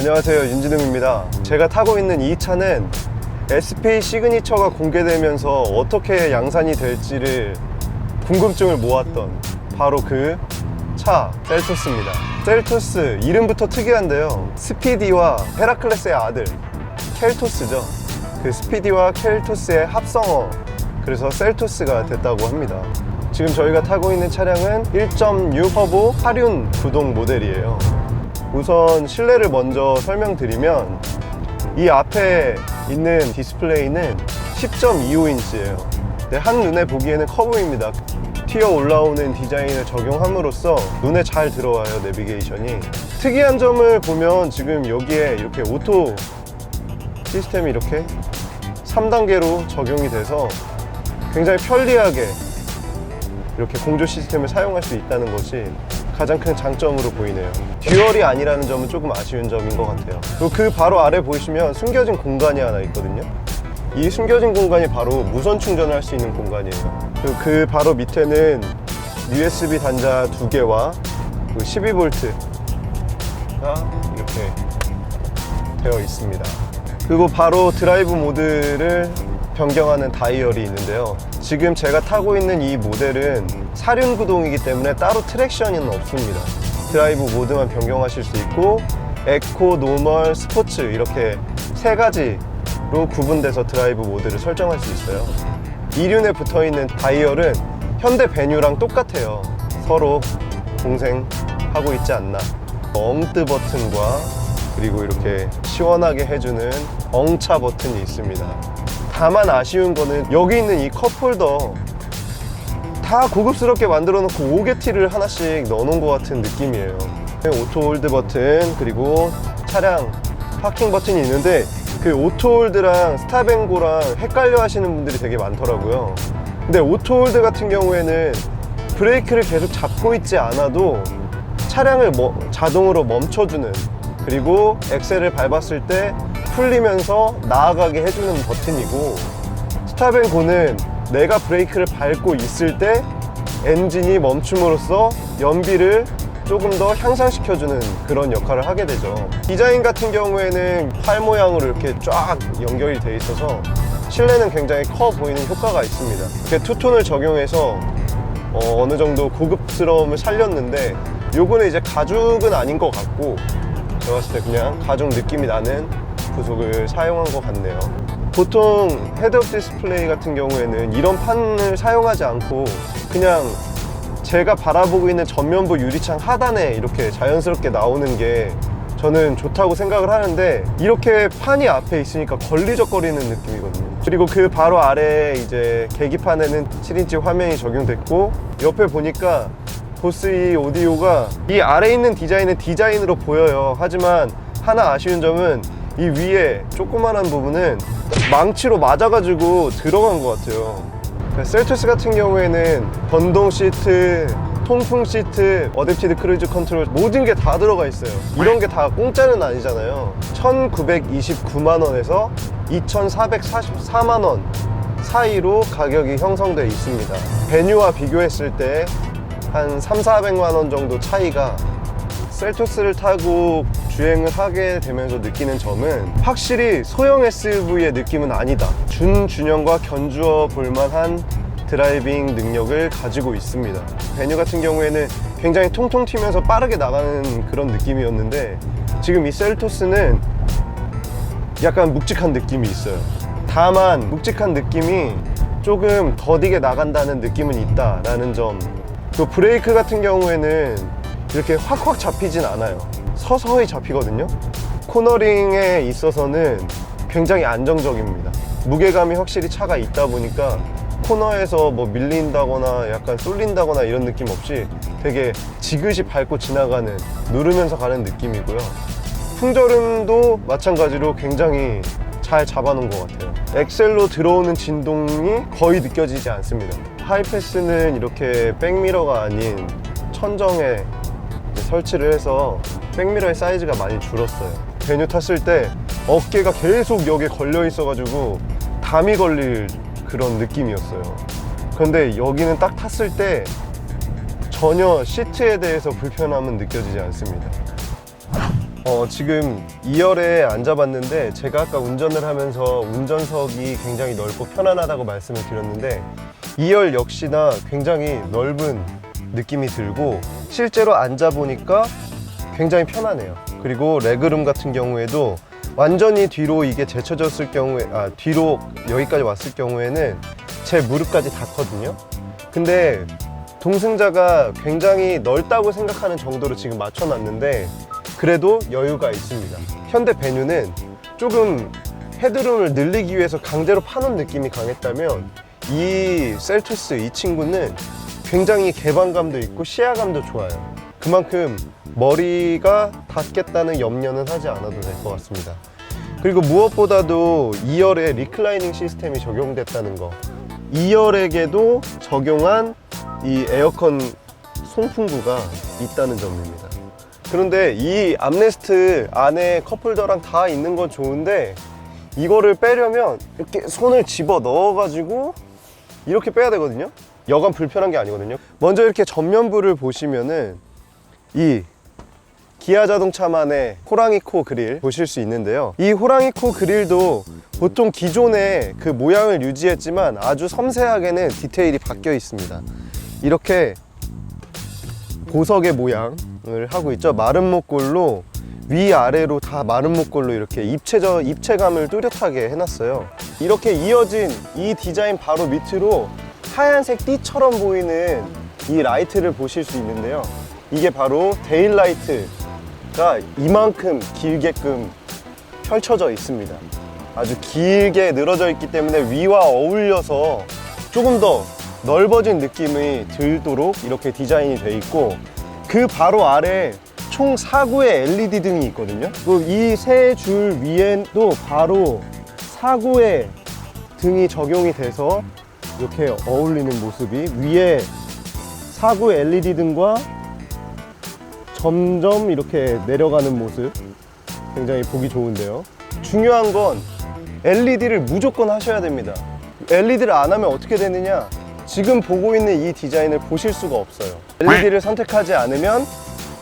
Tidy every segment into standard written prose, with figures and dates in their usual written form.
안녕하세요, 윤진웅입니다. 제가 타고 있는 이 차는 SP 시그니처가 공개되면서 어떻게 양산이 될지를 궁금증을 모았던 바로 그 차 셀토스입니다. 셀토스 이름부터 특이한데요, 스피디와 헤라클레스의 아들 켈토스죠. 그 스피디와 켈토스의 합성어, 그래서 셀토스가 됐다고 합니다. 지금 저희가 타고 있는 차량은 1.6 터보 8륜 구동 모델이에요. 우선 실내를 먼저 설명드리면 이 앞에 있는 디스플레이는 10.25인치예요 한 눈에 보기에는 커 보입니다. 튀어 올라오는 디자인을 적용함으로써 눈에 잘 들어와요, 내비게이션이. 특이한 점을 보면 지금 여기에 이렇게 오토 시스템이 이렇게 3단계로 적용이 돼서 굉장히 편리하게 이렇게 공조 시스템을 사용할 수 있다는 것이 가장 큰 장점으로 보이네요. 듀얼이 아니라는 점은 조금 아쉬운 점인 것 같아요. 그리고 그 바로 아래 보시면 숨겨진 공간이 하나 있거든요. 이 숨겨진 공간이 바로 무선 충전을 할 수 있는 공간이에요. 그리고 그 바로 밑에는 USB 단자 2개와 12V가 이렇게 되어 있습니다. 그리고 바로 드라이브 모드를 변경하는 다이얼이 있는데요, 지금 제가 타고 있는 이 모델은 4륜 구동이기 때문에 따로 트랙션은 없습니다. 드라이브 모드만 변경하실 수 있고 에코, 노멀, 스포츠 이렇게 세 가지로 구분돼서 드라이브 모드를 설정할 수 있어요. 2륜에 붙어있는 다이얼은 현대 베뉴랑 똑같아요. 서로 공생하고 있지 않나. 엉뜨 버튼과 그리고 이렇게 시원하게 해주는 엉차 버튼이 있습니다. 다만 아쉬운 거는 여기 있는 이 컵홀더 다 고급스럽게 만들어 놓고 오게티를 하나씩 넣어 놓은 것 같은 느낌이에요. 오토 홀드 버튼, 그리고 차량 파킹 버튼이 있는데 그 오토 홀드랑 스탑앤고랑 헷갈려 하시는 분들이 되게 많더라고요. 근데 오토 홀드 같은 경우에는 브레이크를 계속 잡고 있지 않아도 차량을 자동으로 멈춰주는, 그리고 엑셀을 밟았을 때 풀리면서 나아가게 해주는 버튼이고, 스탑앤고는 내가 브레이크를 밟고 있을 때 엔진이 멈춤으로써 연비를 조금 더 향상시켜주는 그런 역할을 하게 되죠. 디자인 같은 경우에는 활 모양으로 이렇게 쫙 연결이 돼 있어서 실내는 굉장히 커 보이는 효과가 있습니다. 이렇게 투톤을 적용해서 어느 정도 고급스러움을 살렸는데, 요거는 이제 가죽은 아닌 것 같고 제가 봤을 때 그냥 가죽 느낌이 나는 부속을 사용한 것 같네요. 보통 헤드업 디스플레이 같은 경우에는 이런 판을 사용하지 않고 그냥 제가 바라보고 있는 전면부 유리창 하단에 이렇게 자연스럽게 나오는 게 저는 좋다고 생각을 하는데, 이렇게 판이 앞에 있으니까 걸리적거리는 느낌이거든요. 그리고 그 바로 아래 이제 계기판에는 7인치 화면이 적용됐고, 옆에 보니까 보스 이 오디오가 이 아래에 있는 디자인은 디자인으로 보여요. 하지만 하나 아쉬운 점은 이 위에 조그만한 부분은 망치로 맞아가지고 들어간 것 같아요. 셀토스 같은 경우에는 전동 시트, 통풍 시트, 어댑티드 크루즈 컨트롤 모든 게 다 들어가 있어요. 이런 게 다 공짜는 아니잖아요. 1,929만원에서 2,444만원 사이로 가격이 형성되어 있습니다. 베뉴와 비교했을 때 한 3,400만원 정도 차이가. 셀토스를 타고 주행을 하게 되면서 느끼는 점은 확실히 소형 SUV의 느낌은 아니다. 준준형과 견주어 볼만한 드라이빙 능력을 가지고 있습니다. 베뉴 같은 경우에는 굉장히 통통 튀면서 빠르게 나가는 그런 느낌이었는데, 지금 이 셀토스는 약간 묵직한 느낌이 있어요. 다만 묵직한 느낌이 조금 더디게 나간다는 느낌은 있다라는 점. 또 브레이크 같은 경우에는 이렇게 확확 잡히진 않아요. 서서히 잡히거든요. 코너링에 있어서는 굉장히 안정적입니다. 무게감이 확실히 차가 있다 보니까 코너에서 뭐 밀린다거나 약간 쏠린다거나 이런 느낌 없이 되게 지그시 밟고 지나가는, 누르면서 가는 느낌이고요. 풍절음도 마찬가지로 굉장히 잘 잡아놓은 것 같아요. 엑셀로 들어오는 진동이 거의 느껴지지 않습니다. 하이패스는 이렇게 백미러가 아닌 천정에 설치를 해서 백미러의 사이즈가 많이 줄었어요. 베뉴 탔을 때 어깨가 계속 여기에 걸려 있어가지고 담이 걸릴 그런 느낌이었어요. 그런데 여기는 딱 탔을 때 전혀 시트에 대해서 불편함은 느껴지지 않습니다. 지금 2열에 앉아봤는데 제가 아까 운전을 하면서 운전석이 굉장히 넓고 편안하다고 말씀을 드렸는데 2열 역시나 굉장히 넓은 느낌이 들고 실제로 앉아보니까 굉장히 편하네요. 그리고 레그룸 같은 경우에도 완전히 뒤로 이게 제쳐졌을 경우에 뒤로 여기까지 왔을 경우에는 제 무릎까지 닿거든요. 근데 동승자가 굉장히 넓다고 생각하는 정도로 지금 맞춰놨는데 그래도 여유가 있습니다. 현대 베뉴는 조금 헤드룸을 늘리기 위해서 강제로 파놓은 느낌이 강했다면 이 셀토스 이 친구는 굉장히 개방감도 있고 시야감도 좋아요. 그만큼 머리가 닿겠다는 염려는 하지 않아도 될 것 같습니다. 그리고 무엇보다도 2열에 리클라이닝 시스템이 적용됐다는 거, 2열에게도 적용한 이 에어컨 송풍구가 있다는 점입니다. 그런데 이 암레스트 안에 컵홀더랑 다 있는 건 좋은데 이거를 빼려면 이렇게 손을 집어 넣어 가지고 이렇게 빼야 되거든요. 여간 불편한 게 아니거든요. 먼저 이렇게 전면부를 보시면은 이 기아 자동차만의 호랑이 코 그릴 보실 수 있는데요. 이 호랑이 코 그릴도 보통 기존의 그 모양을 유지했지만 아주 섬세하게는 디테일이 바뀌어 있습니다. 이렇게 보석의 모양을 하고 있죠. 마른 목골로 위아래로 다 마른 목골로 이렇게 입체감을 뚜렷하게 해놨어요. 이렇게 이어진 이 디자인 바로 밑으로 하얀색 띠처럼 보이는 이 라이트를 보실 수 있는데요. 이게 바로 데일라이트가 이만큼 길게끔 펼쳐져 있습니다. 아주 길게 늘어져 있기 때문에 위와 어울려서 조금 더 넓어진 느낌이 들도록 이렇게 디자인이 되어 있고, 그 바로 아래 총 4구의 LED 등이 있거든요. 이 세 줄 위에도 바로 4구의 등이 적용이 돼서 이렇게 어울리는 모습이, 위에 4구 LED 등과 점점 이렇게 내려가는 모습, 굉장히 보기 좋은데요. 중요한 건 LED를 무조건 하셔야 됩니다. LED를 안 하면 어떻게 되느냐, 지금 보고 있는 이 디자인을 보실 수가 없어요. LED를 선택하지 않으면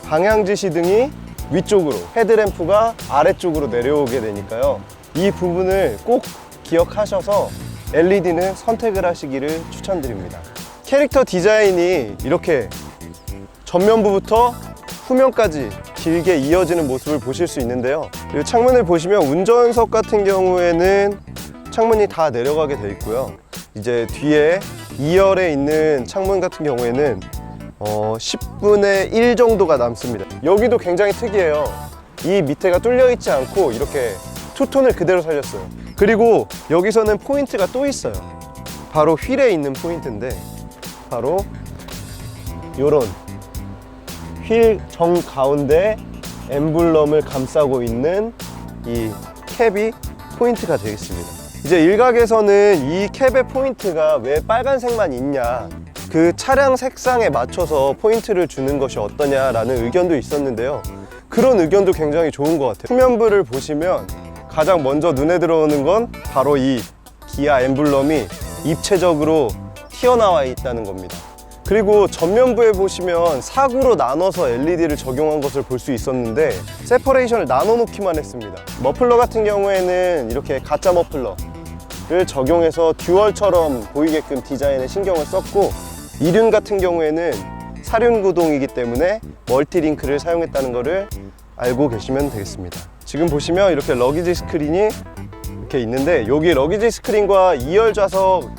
방향지시등이 위쪽으로, 헤드램프가 아래쪽으로 내려오게 되니까요. 이 부분을 꼭 기억하셔서 LED는 선택을 하시기를 추천드립니다. 캐릭터 디자인이 이렇게 전면부부터 후면까지 길게 이어지는 모습을 보실 수 있는데요. 그리고 창문을 보시면 운전석 같은 경우에는 창문이 다 내려가게 되어 있고요. 이제 뒤에 2열에 있는 창문 같은 경우에는 10분의 1 정도가 남습니다. 여기도 굉장히 특이해요. 이 밑에가 뚫려 있지 않고 이렇게 투톤을 그대로 살렸어요. 그리고 여기서는 포인트가 또 있어요. 바로 휠에 있는 포인트인데, 바로 요런 휠 정가운데 엠블럼을 감싸고 있는 이 캡이 포인트가 되어 있습니다. 이제 일각에서는 이 캡의 포인트가 왜 빨간색만 있냐, 그 차량 색상에 맞춰서 포인트를 주는 것이 어떠냐라는 의견도 있었는데요. 그런 의견도 굉장히 좋은 것 같아요. 후면부를 보시면 가장 먼저 눈에 들어오는 건 바로 이 기아 엠블럼이 입체적으로 튀어나와 있다는 겁니다. 그리고 전면부에 보시면 4구로 나눠서 LED를 적용한 것을 볼 수 있었는데 세퍼레이션을 나눠 놓기만 했습니다. 머플러 같은 경우에는 이렇게 가짜 머플러를 적용해서 듀얼처럼 보이게끔 디자인에 신경을 썼고, 이륜 같은 경우에는 사륜 구동이기 때문에 멀티링크를 사용했다는 것을 알고 계시면 되겠습니다. 지금 보시면 이렇게 러기지 스크린이 이렇게 있는데, 여기 러기지 스크린과 2열 좌석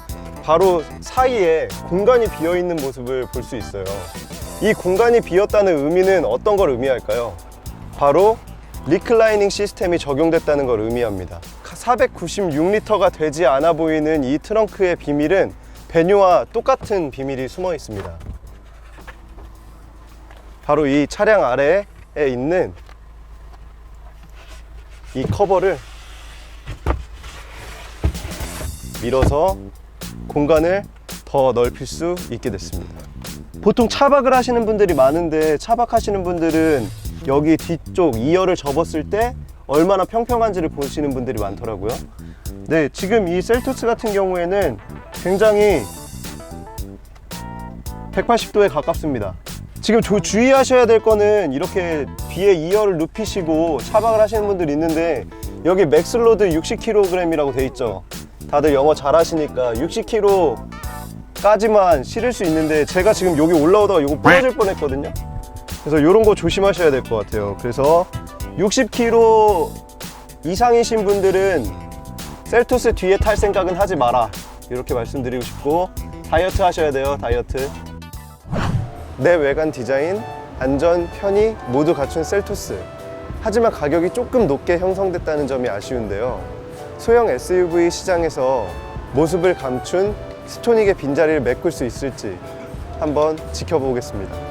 바로 사이에 공간이 비어 있는 모습을 볼 수 있어요. 이 공간이 비었다는 의미는 어떤 걸 의미할까요? 바로 리클라이닝 시스템이 적용됐다는 걸 의미합니다. 496리터가 되지 않아 보이는 이 트렁크의 비밀은 베뉴와 똑같은 비밀이 숨어 있습니다. 바로 이 차량 아래에 있는 이 커버를 밀어서 공간을 더 넓힐 수 있게 됐습니다. 보통 차박을 하시는 분들이 많은데, 차박하시는 분들은 여기 뒤쪽 2열을 접었을 때 얼마나 평평한지를 보시는 분들이 많더라고요. 네, 지금 이 셀토스 같은 경우에는 굉장히 180도에 가깝습니다. 지금 주의하셔야 될 거는 이렇게 뒤에 2열을 눕히시고 차박을 하시는 분들이 있는데 여기 맥스로드 60kg이라고 돼 있죠. 다들 영어 잘 하시니까 60kg까지만 실을 수 있는데 제가 지금 여기 올라오다가 이거 부러질 뻔했거든요. 그래서 이런 거 조심하셔야 될 것 같아요. 그래서 60kg 이상이신 분들은 셀토스 뒤에 탈 생각은 하지 마라, 이렇게 말씀드리고 싶고, 다이어트 하셔야 돼요. 다이어트. 내 외관 디자인, 안전, 편의 모두 갖춘 셀토스. 하지만 가격이 조금 높게 형성됐다는 점이 아쉬운데요. 소형 SUV 시장에서 모습을 감춘 스토닉의 빈자리를 메꿀 수 있을지 한번 지켜보겠습니다.